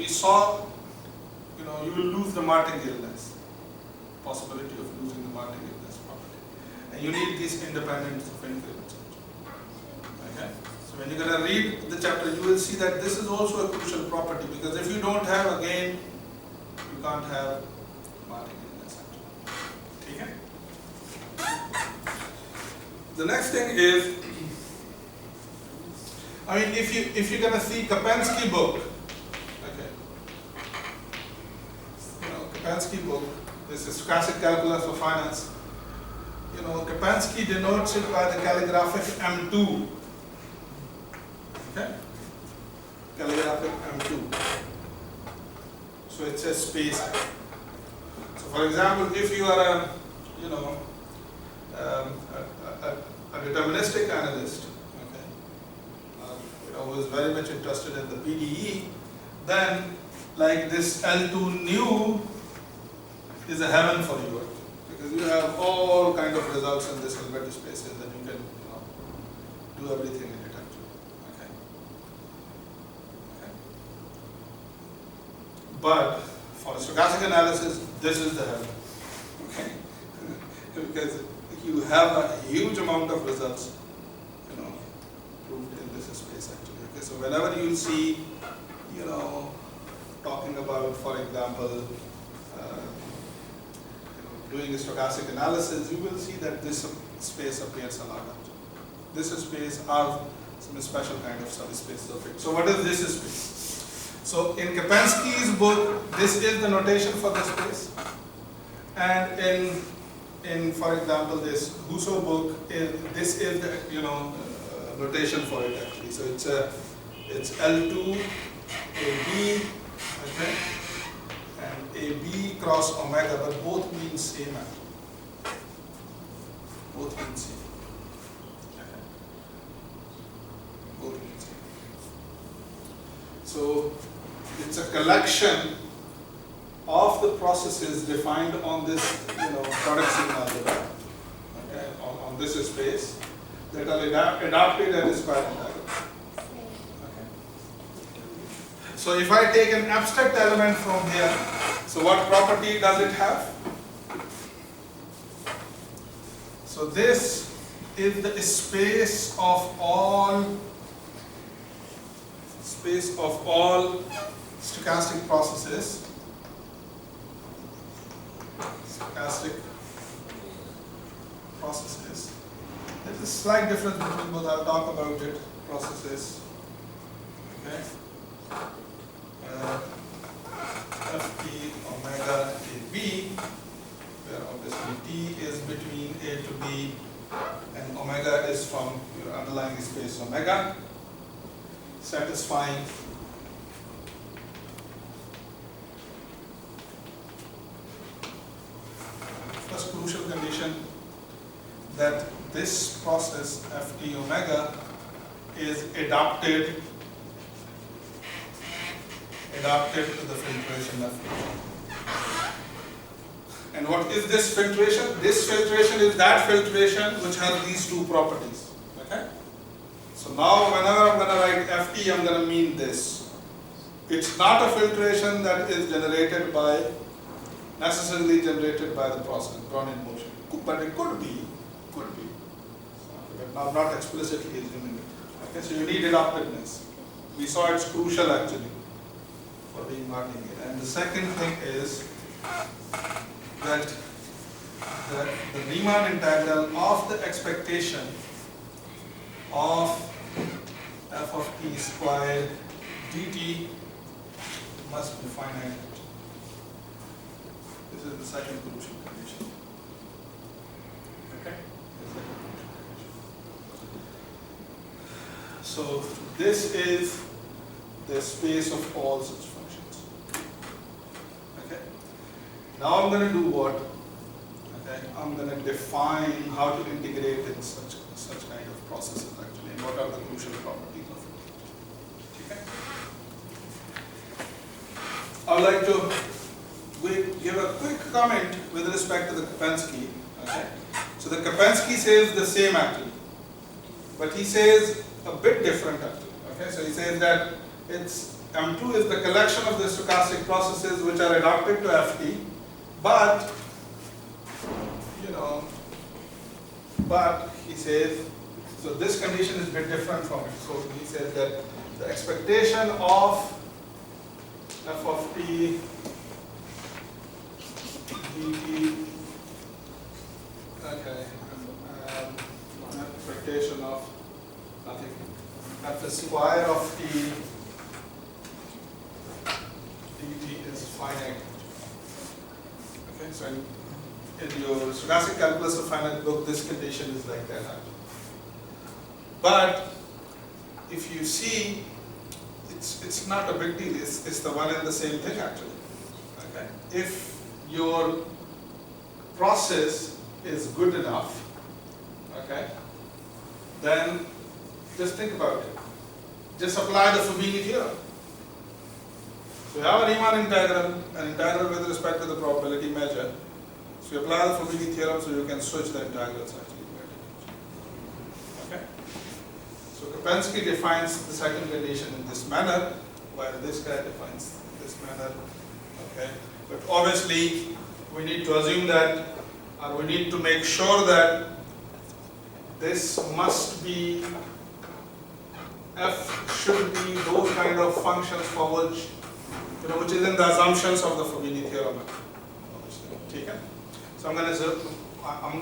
we saw, you know, you will lose the martingale-ness, possibility of losing the martingale-ness property. And you need these independence of increments. Okay? So when you're going to read the chapter, you will see that this is also a crucial property, because if you don't have, again, you can't have martingale-ness actually. Okay? The next thing is, I mean, if you're going to see Kapensky book, okay, you know, Kapensky book, this is Stochastic Calculus for Finance. You know, Kapensky denotes it by the calligraphic M2. Okay, calligraphic M2. So it says space. So, for example, if you are a, you know, a deterministic analyst, okay, you know, who is very much interested in the PDE, then like this L2 new is a heaven for you, because you have all kind of results in this Hilbert spaces, and you can, you know, do everything in it actually. Okay. Okay. But for stochastic analysis, this is the heaven. Okay. Because you have a huge amount of results, you know, proved in this space actually. Okay, so whenever you see, you know, talking about, for example, you know, doing a stochastic analysis, you will see that this space appears a lot. This space are some special kind of subspaces of it. So what is this space? So in Kapensky's book, this is the notation for the space, and in, for example, this Husso book, this is the, you know, notation for it actually. So it's L2 AB, okay, and AB cross omega, but both mean same actually. Both mean same. Okay. Both mean same. So it's a collection of the processes defined on this, you know, product signal algebra, okay, on this space, that are adapted and square integral. Okay. So if I take an abstract element from here, so what property does it have? So this is the space of all stochastic processes. Stochastic processes. There's a slight difference between both. I'll talk about it. Processes. Okay. Ft omega AB, where obviously T is between A to B, and omega is from your underlying space omega, satisfying first crucial condition, that this process Ft omega is adapted to the filtration effort. And what is this filtration? This filtration is that filtration which has these two properties. Okay? So now whenever I'm going to write Ft, I'm going to mean this. It's not a filtration that is necessarily generated by the process, Brownian motion. But it could be. But not explicitly assuming it. Okay, so you need adaptiveness. We saw it's crucial actually for being martingale. And the second thing is that the Riemann integral of the expectation of f of t squared dt must be finite. This is the second crucial condition. Okay? So this is the space of all such functions. Okay? Now I'm going to do what? Okay? I'm going to define how to integrate in such kind of processes actually, and what are the crucial properties of it. Okay? I would like to give a quick comment with respect to the Kapensky. Okay? So the Kapensky says the same actually, but he says a bit different actually. Okay? So he says that it's M2 is the collection of the stochastic processes which are adapted to Ft, but but he says, so this condition is a bit different from it. So he says that the expectation of f of t dt, okay, expectation of nothing, f the square of t dt is finite. Okay, so in your stochastic calculus of finite book, this condition is like that. But if you see, it's not a big deal. It's the one and the same thing actually. Okay, if your process is good enough, okay, then just think about it. Just apply the Fubini theorem. So you have a Riemann integral, an integral with respect to the probability measure. So you apply the Fubini theorem so you can switch the integrals actually. Okay. So Kapensky defines the second condition in this manner, while this guy defines this manner. Okay. But obviously we need to assume that, or we need to make sure that this must be, f should be those kind of functions for which, which is in the assumptions of the Fubini theorem. Okay. So I'm going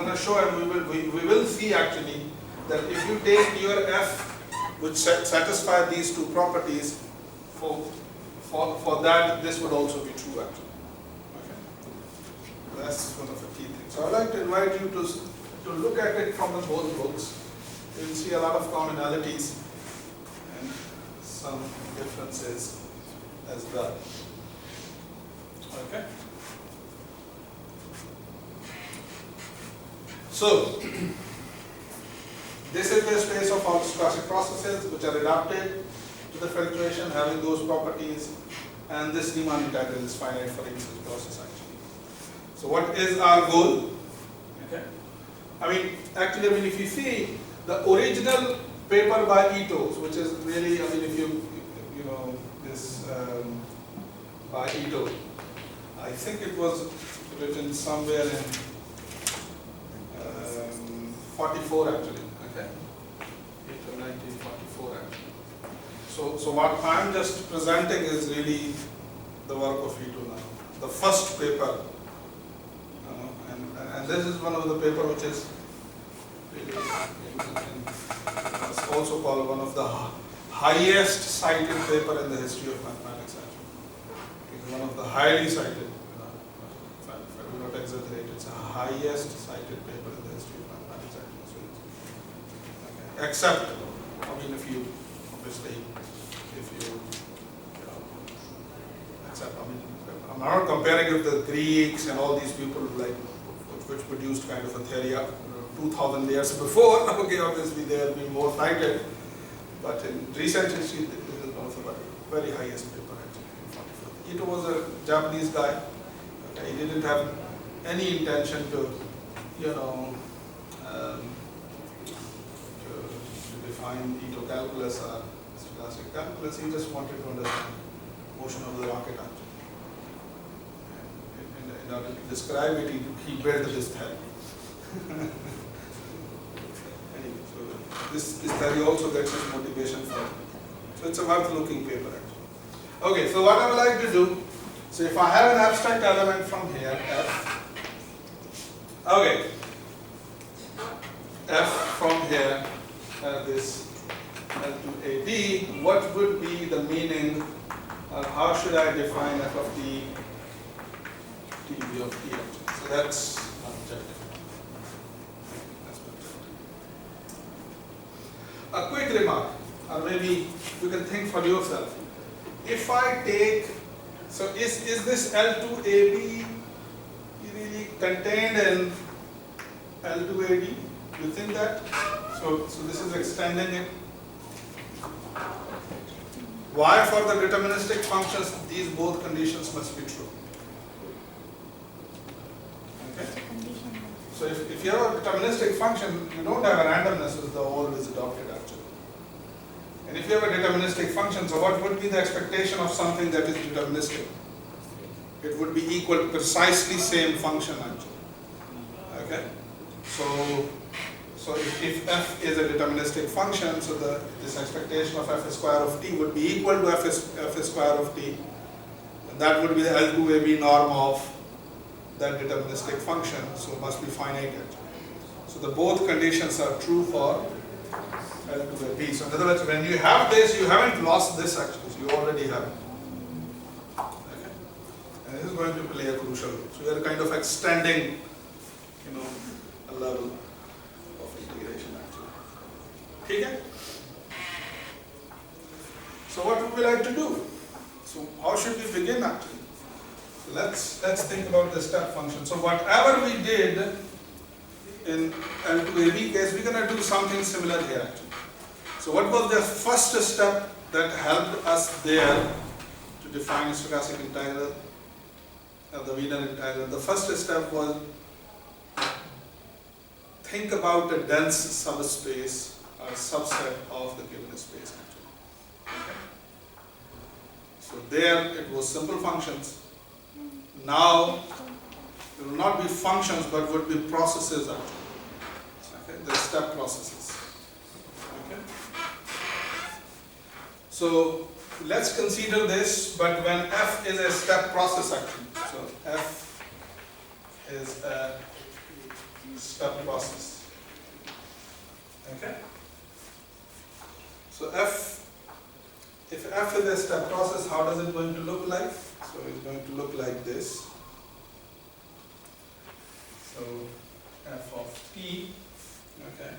to show, and we will see actually that if you take your f which satisfy these two properties, for that this would also be true actually. Okay. That's one of the key things. So I'd like to invite you to look at it from the both books. You will see a lot of commonalities and some differences as well. Okay. So this is the space of all stochastic processes which are adapted to the filtration, having those properties, and this Riemann integral is finite for each such process actually. So what is our goal? Okay. Actually, if you see the original paper by Ito, which is really, if you this by Ito, I think it was written somewhere in 44 actually. Okay. 1944 actually. So what I'm just presenting is really the work of Ito now, the first paper, and this is one of the paper which is really, it's also called one of the highest cited paper in the history of mathematics actually. It's one of the highly cited, if I do not exaggerate, it's the highest cited paper in the history of mathematics actually. So okay. Except, if you obviously, except, I'm not comparing with the Greeks and all these people which produced kind of a theory 2000 years before. Okay, obviously they have been more cited, but in recent history, this is one of the very highest paper actually. Ito was a Japanese guy. Okay, he didn't have any intention to, to define Ito calculus or stochastic calculus. He just wanted to understand motion of the rocket actually. In order to describe it, he built this theory. Anyway, so this theory also gets his motivation from it. So it's a worth looking paper actually. Okay, so what I would like to do, so if I have an abstract element from here, f, okay, f from here, this L2AD, what would be the meaning, or how should I define f of t, dv of t actually? So that's my objective. A quick remark, or maybe you can think for yourself. If I take, so is this L2AB really contained in L2AD? You think that? So this is extending it. Why for the deterministic functions these both conditions must be true? Okay. So if you have a deterministic function, you don't have a randomness as the always adopted actually. And if you have a deterministic function, so what would be the expectation of something that is deterministic? It would be equal to precisely same function actually. Okay? So if f is a deterministic function, so this expectation of f square of t would be equal to f square of t. And that would be the L2AB norm of that deterministic function, so it must be finite actually. So the both conditions are true for L2AB. So in other words, when you have this, you haven't lost this actually, so you already have it. Okay? And this is going to play a crucial role. So you are kind of extending, a level of integration actually. Okay? So what would we like to do? So how should we begin actually? Let's think about the step function. So whatever we did in L2AB case, we're going to do something similar here actually. So what was the first step that helped us there to define a stochastic integral, the Wiener integral? The first step was think about a dense subspace or subset of the given space actually. Okay. So there it was simple functions. Now it will not be functions but would be processes actually. Okay, the step processes. Okay. So let's consider this, but when f is a step process actually. So f is a step process. Okay. So if f is a step process, how does it going to look like? So it's going to look like this. So f of t, okay,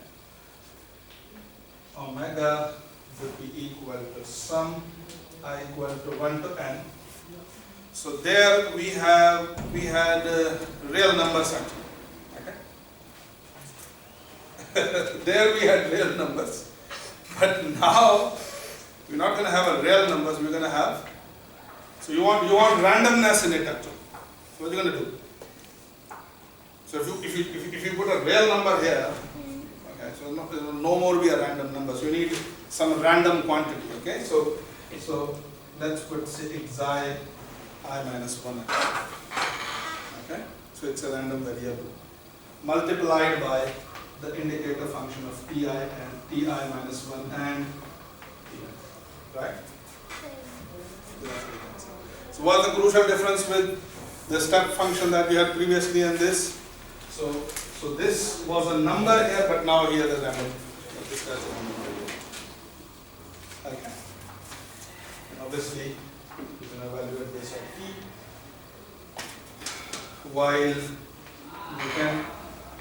omega would be equal to sum I equal to 1 to n. So there we had real numbers actually. Okay. There we had real numbers, but now we're not going to have a real numbers. We're going to have. So you want randomness in it actually. So what are you going to do? So if you put a real number here, okay, so no more be a random number. So you need some random quantity. Okay, so let's put say xi I minus 1. Okay, so it's a random variable multiplied by the indicator function of ti and ti minus 1 and ti, right? So what's the crucial difference with the step function that we had previously and this? So this was a number here, but now here is a random. This guy's a random variable. Okay. And obviously you can evaluate this at t, while you can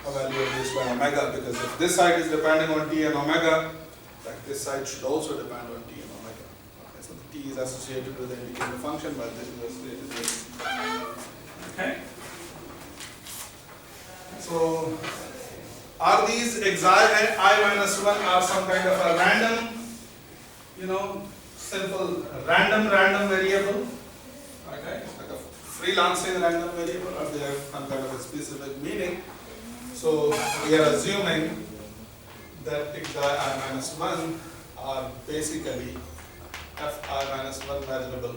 evaluate this by omega, because if this side is depending on t and omega, like this side should also depend on t and omega. Okay, so the t is associated with the indicator function, but this is associated with. Okay. So are these xi and I minus 1 are some kind of a random, simple random variable? Okay, it's like a freelancing random variable, or they have some kind of a specific meaning. So we are assuming that xi I minus 1 are basically fi minus 1 variable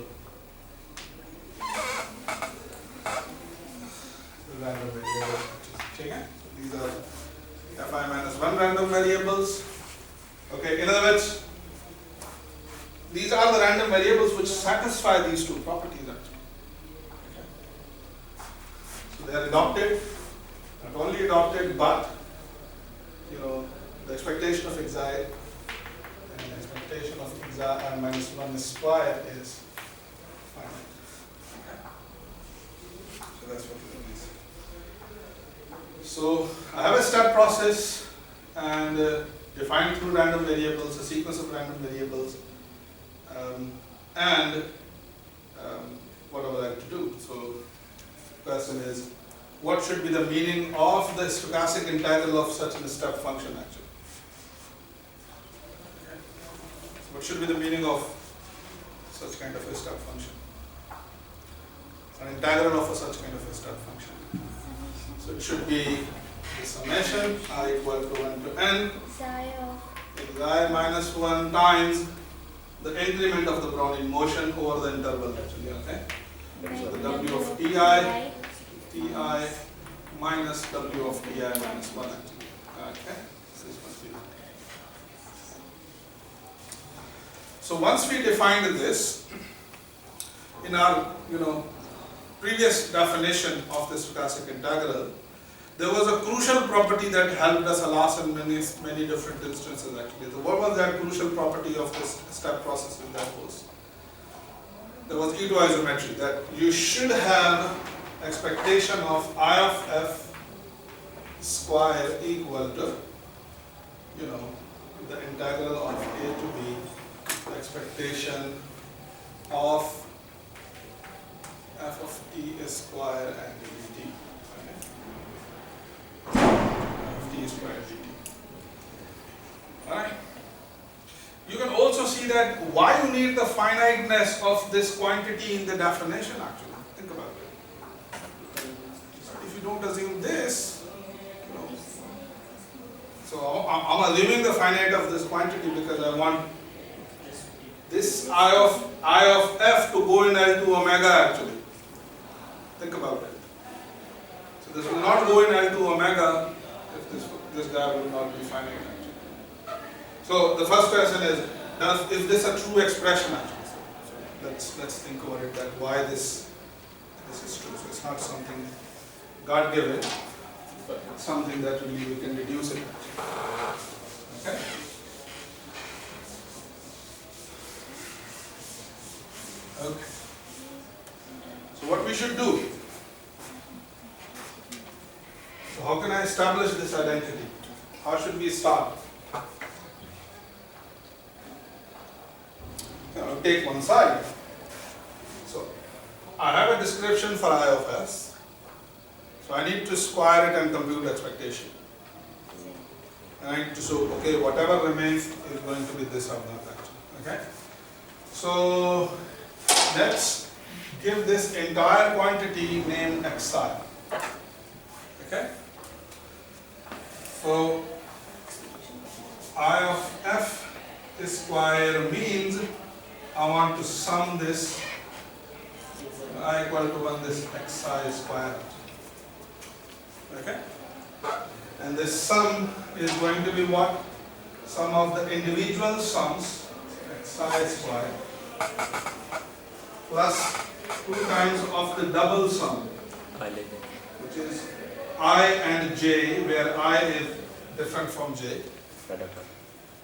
random variable. Okay, so these are fi minus 1 random variables. Okay, in other words, these are the random variables which satisfy these two properties actually. Okay. So they are adopted, not only adopted, but the expectation of xi and the expectation of xi I minus 1 square is finite. Okay. So that's what it is. So I have a step process and defined through random variables, a sequence of random variables, and what I would like to do. So the question is, what should be the meaning of the stochastic integral of such a step function actually? Okay. So what should be the meaning of such kind of a step function? An integral of such kind of a step function. So it should be the summation I equal to 1 to n I minus 1 times the increment of the Brownian motion over the interval actually, okay? So the W of Ti minus W of Ti minus 1 actually, okay? This must be. So once we defined this, in our previous definition of the stochastic integral, there was a crucial property that helped us alas in many different instances actually. So what was that crucial property of this step processing? That was there was E to isometry, that you should have expectation of I of f square equal to the integral of a to b, the expectation of f of t square and dt. T square dt. Alright. You can also see that why you need the finiteness of this quantity in the definition actually. Think about it. If you don't assume this, so I'm assuming the finite of this quantity because I want this I of f to go in L2 omega actually. Think about it. So this will not go in L2 omega if this guy will not be finite actually. So the first question is this a true expression actually? So let's think about it, that why this is true. So it's not something God given, but it's something that really we can reduce it. Okay? Okay. So what we should do? So how can I establish this identity? How should we start? I'll take one side. So I have a description for I of s. So I need to square it and compute expectation. And I need to show, okay, whatever remains is going to be this or that actually. Okay? So let's give this entire quantity name xi. Okay? So I of f square means I want to sum this I equal to 1 this xi square. Okay? And this sum is going to be what? Sum of the individual sums xi square plus 2 times of the double sum, which is I and j, where I is different from j,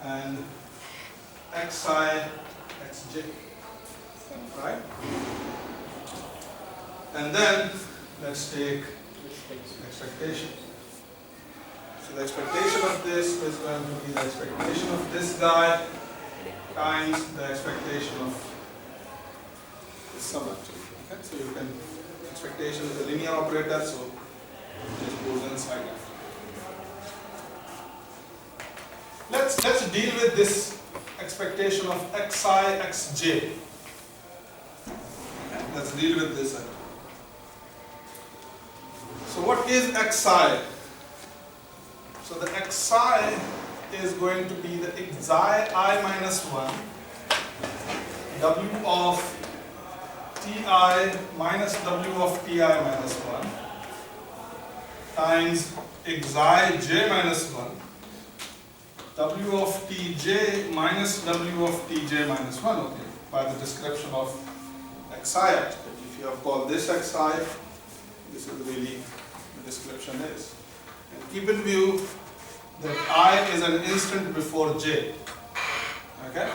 and xi xj, right? And then let's take expectation. So the expectation of this is going to be the expectation of this guy times the expectation of this sum actually. Okay? So you can, expectation is a linear operator, so it just goes inside. Let's deal with this expectation of xi xj. Okay? Let's deal with this. So what is xi? So the xi is going to be the xi I minus 1 w of ti minus w of ti minus 1 times xi j minus 1 w of tj minus w of tj minus 1, okay, by the description of xi actually. If you have called this xi, this is really the description is. And keep in view that I is an instant before j. Okay?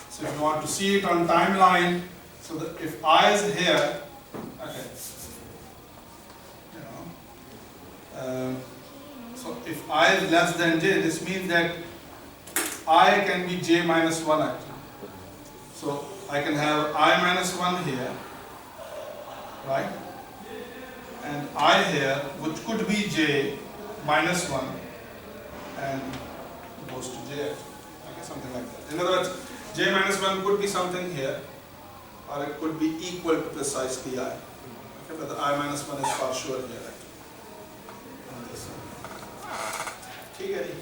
So if you want to see it on timeline, so that if I is here, okay, so if I is less than j, this means that I can be j minus 1 actually. So I can have I minus 1 here, right? And I here, which could be j minus 1 and goes to j, okay, something like that. In other words, j minus 1 could be something here, or it could be equal to precisely I. Okay, but the I minus 1 is for sure here actually. ठीक है जी.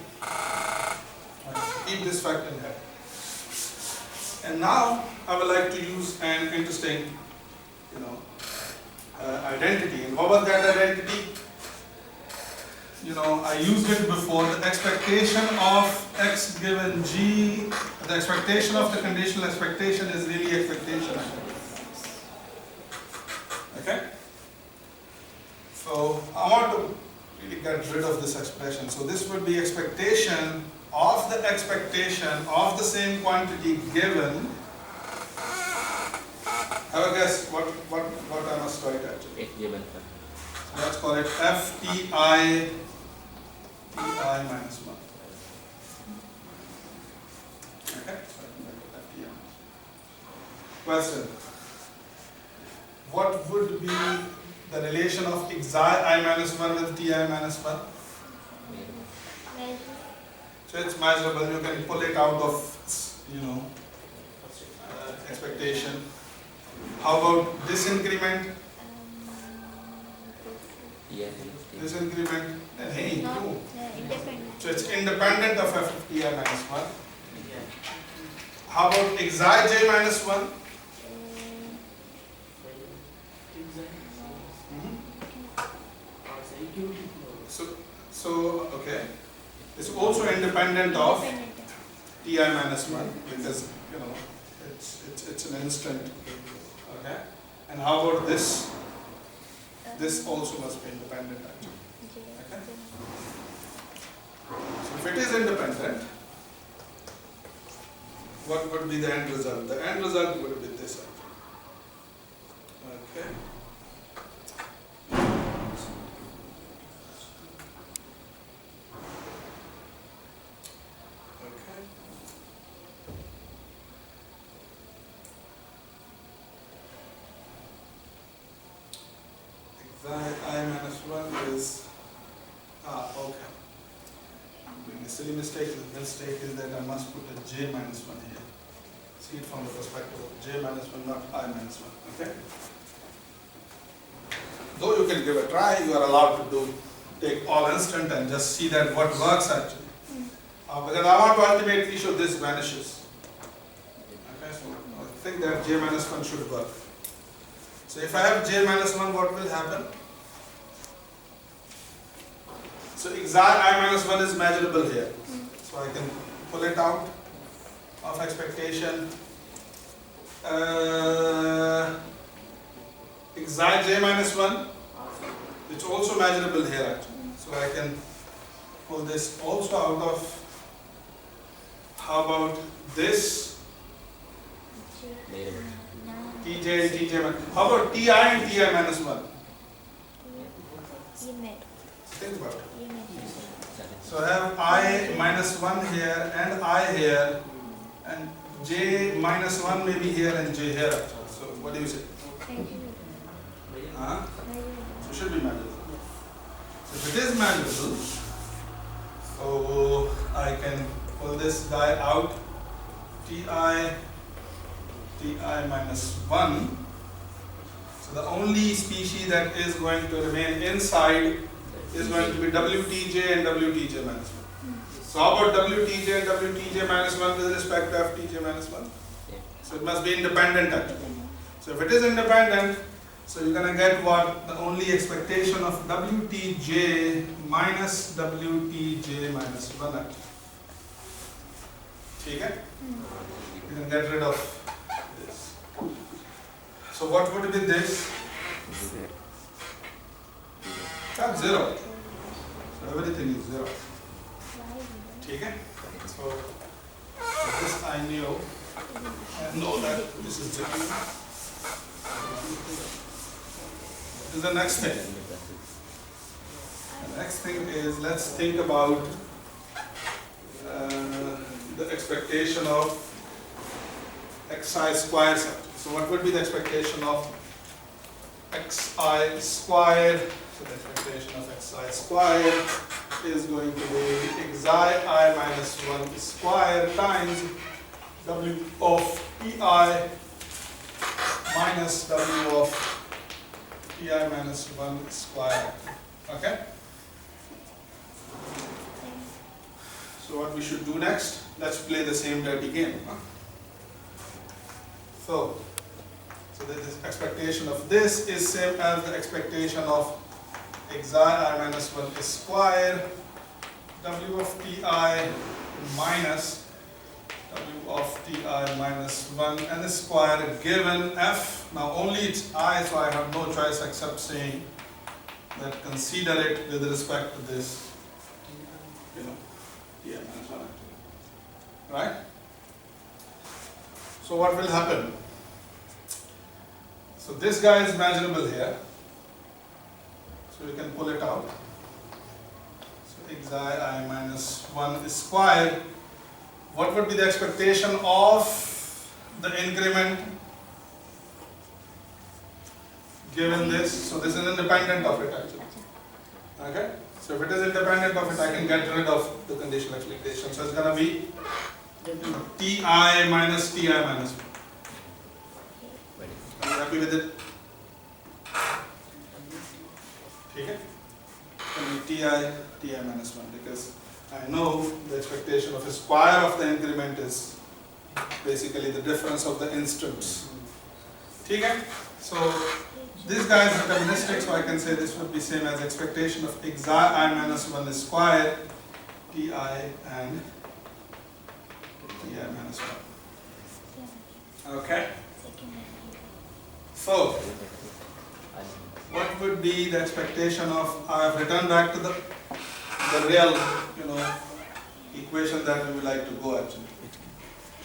Keep this fact in head. And now I would like to use an interesting, identity. And what was that identity? I used it before. The expectation of x given g, the expectation of the conditional expectation is really expectation. Okay? So I want to really get rid of this expression. So this would be expectation of the expectation of the same quantity given. Have a guess what I must write actually. If given. So let's call it FTI minus 1. Okay? So I can write it FTI. Question. What would be the relation of xi I minus 1 with ti minus 1? So it's measurable. You can pull it out of, expectation. How about this increment? Yeah. This increment, then hey, no. Independent. So it's independent of f of ti minus 1. How about xi j minus 1? So okay. It's also independent of ti minus 1 because it's an instant. Okay. And how about this? This also must be independent actually. Okay. So if it is independent, what would be the end result? The end result would be this actually. Okay. I minus 1 is, okay. I'm doing a silly mistake. The mistake is that I must put a j minus 1 here. See it from the perspective of j minus 1, not I minus 1. Okay? Though you can give a try, you are allowed to take all instant and just see that what works actually. Because I want to ultimately show this vanishes. Okay, so I think that j minus 1 should work. So if I have j minus 1, what will happen? So xi I minus 1 is measurable here. So I can pull it out of expectation. Xi j minus 1, it's also measurable here actually. So I can pull this also out of. How about this? Tj, Tj, how about Ti and Ti minus 1? Think about it. So I have I minus 1 here and I here, and J minus 1 may be here and J here. So what do you say? So it should be measurable. So if it is measurable, so I can pull this guy out. Ti minus 1. So the only species that is going to remain inside is going to be WTJ and WTJ minus 1. So how about WTJ and WTJ minus 1 with respect to FTJ minus 1? So it must be independent actually. So if it is independent, so you're going to get what? The only expectation of WTJ minus WTJ minus 1 actually. Okay? You can get rid of this. So what would be this? That's 0. So everything is 0. Okay? So this I know. I know that this is 0. This is the next thing. The next thing is, let's think about the expectation of xi square set. So what would be the expectation of xi square? So the expectation of xi square is going to be xi I minus 1 square times w of pi minus w of pi minus 1 square. Okay? So what we should do next? Let's play the same dirty game. Huh? So the expectation of this is same as the expectation of xi I minus 1 is square w of ti minus w of ti minus 1 and the square given f. Now only it's I, so I have no choice except saying that consider it with respect to this, you know, ti minus 1 actually. Right? So what will happen? So this guy is measurable here. So you can pull it out. So xi I minus 1 is squared. What would be the expectation of the increment given this? So this is independent of it actually. Okay? So if it is independent of it, I can get rid of the conditional expectation. So it's going to be ti minus ti minus 1. Are you happy with it? Okay? Ti minus 1 because I know the expectation of a square of the increment is basically the difference of the instants. Okay? So this guy is deterministic, so I can say this would be same as expectation of xi I minus 1 is square ti and ti minus 1. Okay? So what would be the expectation of, I have returned back to the real, you know, equation that we would like to go actually.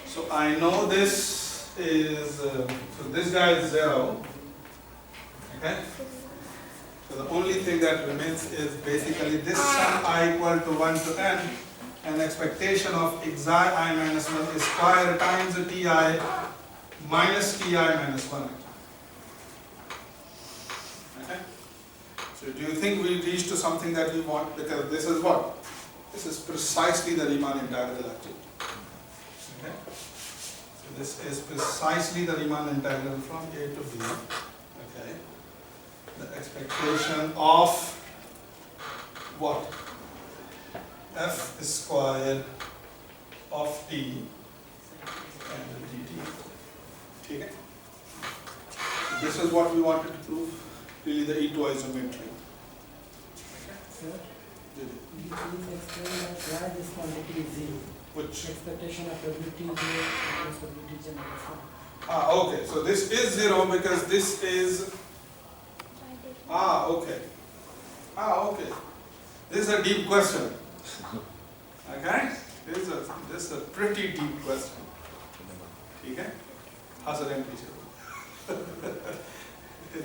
So I know this is, so this guy is 0, okay? So the only thing that remains is basically this sum I equal to 1 to n, and expectation of xi I minus 1 is square times the ti minus ti minus 1. So do you think we reach to something that we want? Because this is what? This is precisely the Riemann integral actually. Okay? So this is precisely the Riemann integral from A to B. Okay? The expectation of what? F square of t and dt. Okay? So this is what we wanted to prove. Really the E2 isometry. Sir, could you please explain why this quantity is 0? Which? Expectation of WT 0 minus WT minus 1. Okay, so this is 0 because this is, okay. Okay. This is a deep question. Okay? This is a pretty deep question. Okay? How's it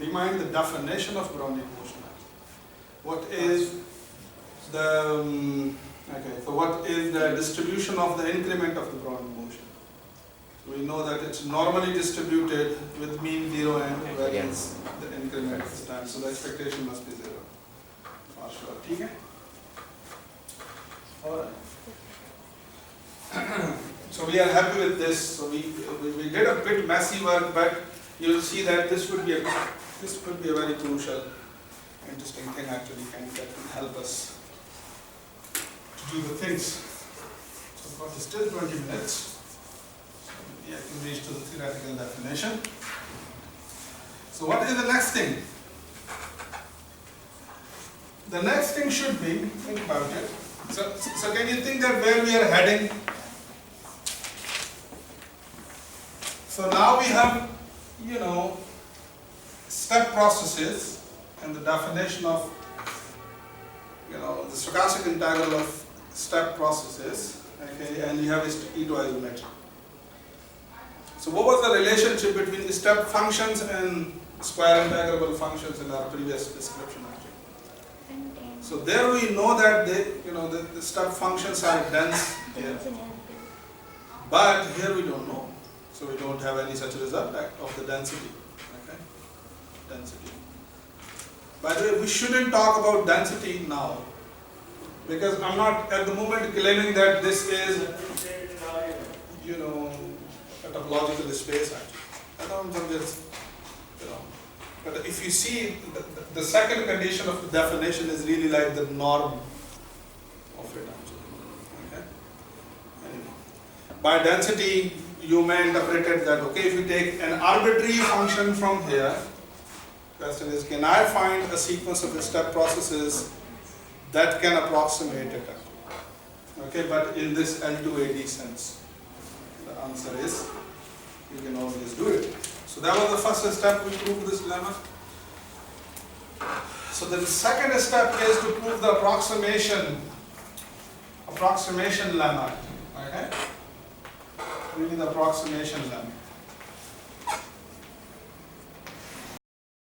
Remind the definition of Brownian motion. What is the what is the distribution of the increment of the Brownian motion? So we know that it's normally distributed with mean 0 and variance the increment is time. So the expectation must be 0 for sure. Okay? Alright. So we are happy with this. So we did a bit messy work, but you will see that this would be a very crucial, interesting thing actually, that can help us to do the things. So because it's still 20 minutes, so I can reach to the theoretical definition. So what is the next thing? The next thing should be, think about it. So can you think that where we are heading? So now we have, you know, step processes and the definition of, you know, the stochastic integral of step processes, okay, and you have E2 isometry. So what was the relationship between the step functions and square integrable functions in our previous description actually? So there we know that the step functions are dense here, but here we don't know. So we don't have any such result of the density. Okay? Density. By the way, we shouldn't talk about density now, because I'm not at the moment claiming that this is, you know, a topological space actually. I'm just, you know. But if you see, the second condition of the definition is really like the norm of it actually. Okay? by density, you may interpret it that, okay, if you take an arbitrary function from here, question is, can I find a sequence of step processes that can approximate it? Okay, but in this L2AD sense, the answer is, you can always do it. So that was the first step, we proved this lemma. So the second step is to prove the approximation lemma. Okay? Really the approximation lemma.